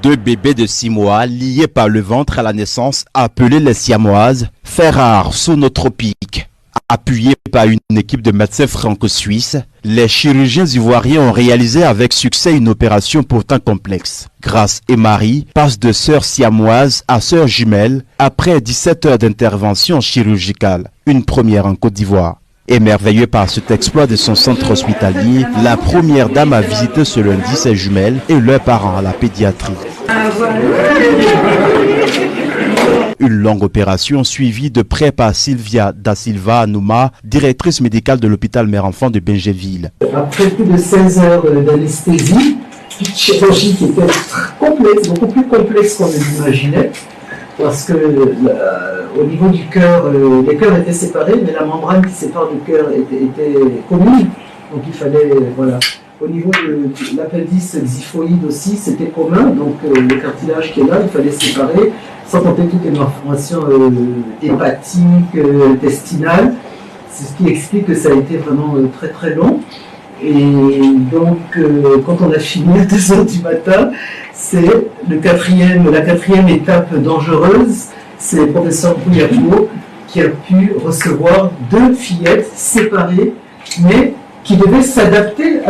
Deux bébés de 6 mois liés par le ventre à la naissance, appelés les siamoises, fait rare sous nos tropiques. Appuyés par une équipe de médecins franco-suisses, les chirurgiens ivoiriens ont réalisé avec succès une opération pourtant complexe. Grace et Marie passent de sœurs siamoises à sœurs jumelles après 17 heures d'intervention chirurgicale, une première en Côte d'Ivoire. Émerveillée par cet exploit de son centre hospitalier, la première dame a visité ce lundi ses jumelles et leurs parents à la pédiatrie. Une longue opération suivie de près par Sylvia da Silva Anouma, directrice médicale de l'hôpital mère-enfant de Bingéville. Après plus de 16 heures d'anesthésie, une chirurgie qui était complexe, beaucoup plus complexe qu'on ne l'imaginait, parce que au niveau du cœur, les cœurs étaient séparés, mais la membrane qui sépare le cœur était commune. Donc il fallait, voilà. Au niveau de l'appendice xiphoïde aussi, c'était commun. Donc le cartilage qui est là, il fallait séparer, sans compter toutes les malformations hépatiques, intestinales. C'est ce qui explique que ça a été vraiment très très long. Et donc, quand on a fini à 2 h du matin, c'est la quatrième étape dangereuse. C'est le professeur Bouyakou qui a pu recevoir 2 fillettes séparées, mais qui devaient s'adapter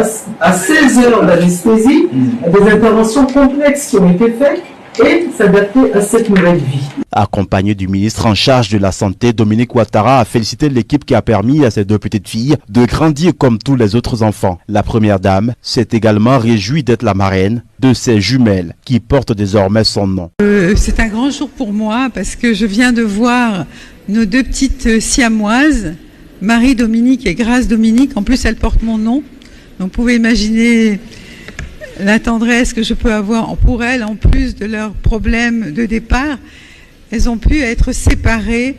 à 16 heures d'anesthésie, à des interventions complexes qui ont été faites, et s'adapter à cette nouvelle vie. Accompagné du ministre en charge de la Santé, Dominique Ouattara a félicité l'équipe qui a permis à ces 2 petites filles de grandir comme tous les autres enfants. La première dame s'est également réjouie d'être la marraine de ses jumelles qui portent désormais son nom. C'est un grand jour pour moi parce que je viens de voir nos 2 petites siamoises, Marie Dominique et Grace Dominique. En plus, elles portent mon nom. Donc, vous pouvez imaginer la tendresse que je peux avoir pour elles, en plus de leurs problèmes de départ. Elles ont pu être séparées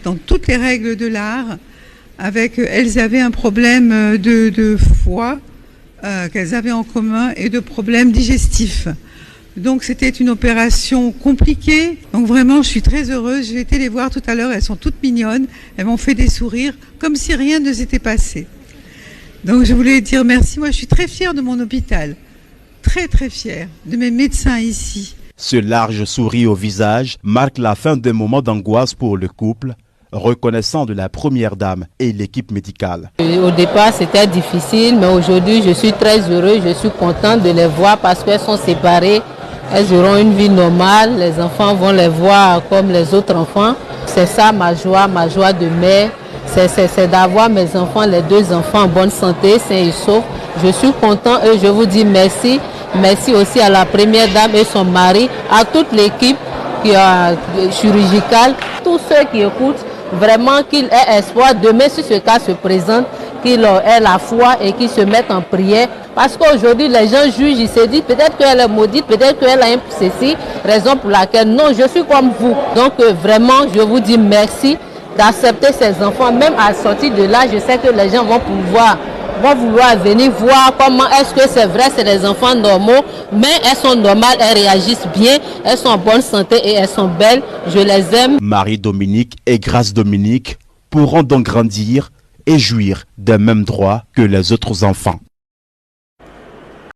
dans toutes les règles de l'art. Elles avaient un problème de foie qu'elles avaient en commun et de problèmes digestifs. Donc c'était une opération compliquée. Donc vraiment, je suis très heureuse. J'ai été les voir tout à l'heure. Elles sont toutes mignonnes. Elles m'ont fait des sourires comme si rien ne s'était passé. Donc je voulais dire merci. Moi, je suis très fière de mon hôpital. Très très fière de mes médecins ici. Ce large sourire au visage marque la fin d'un moment d'angoisse pour le couple, reconnaissant de la première dame et l'équipe médicale. Au départ, c'était difficile, mais aujourd'hui, je suis très heureuse. Je suis contente de les voir parce qu'elles sont séparées. Elles auront une vie normale. Les enfants vont les voir comme les autres enfants. C'est ça ma joie de mère. C'est d'avoir mes enfants, les 2 enfants en bonne santé, sains et saufs. Je suis content et je vous dis merci. Merci aussi à la première dame et son mari, à toute l'équipe chirurgicale, tous ceux qui écoutent, vraiment qu'ils aient espoir. Demain, si ce cas se présente, qu'ils aient la foi et qu'ils se mettent en prière. Parce qu'aujourd'hui, les gens jugent, ils se disent peut-être qu'elle est maudite, peut-être qu'elle a un ceci, raison pour laquelle non, je suis comme vous. Donc vraiment, je vous dis merci d'accepter ces enfants. Même à sortir de là, je sais que les gens vont vouloir venir voir comment est-ce que c'est vrai, c'est des enfants normaux, mais elles sont normales, elles réagissent bien, elles sont en bonne santé et elles sont belles, je les aime. Marie Dominique et Grace Dominique pourront donc grandir et jouir des mêmes droits que les autres enfants.